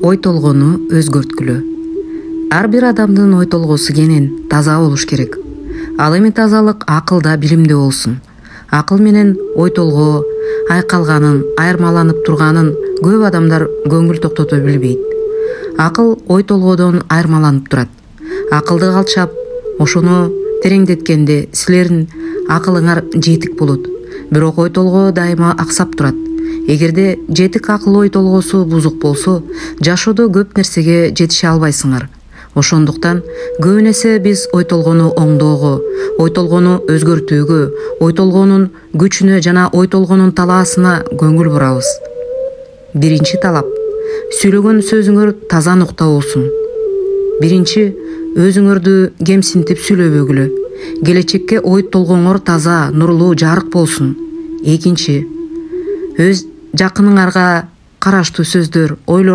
ой толгону өзгөрткүлө. Ар бир адамдын ой толгосу кенен таза болуш керек. Ал эми тазалык акылда, билимде болсун. Акыл менен ой толгоо айкалганын, айырмаланып турганын көп адамдар көңүл токтото билбейт. Акыл ой толгоодон айырмаланып турат. Акылды калчап, ошону тереңдеткенде силердин акылыңар жетик болот. Бирок ой толгоо дайыма аксап турат. Эгерде жетик акыл ой толгосу бузук болсо, жашоодо көп нерсеге жетише албайсыңар. Ошондуктан көп нерсе биз ой толгону оңдоого, ой толгону өзгөртүүгө, ой толгонун күчүнө жана ой толгонун талаасына көңүл бурабыз. Биринчи талап: сүйлөгөн сөзүңөр таза нукта болсун. Биринчи, өзүңөрдү кемсинтип сүйлөбөгүлө. Келечекке ой толгоңор таза, нурлуу, жарык болсун. Экинчи, өз жакыныңарга караштуу сөздөр, ойлор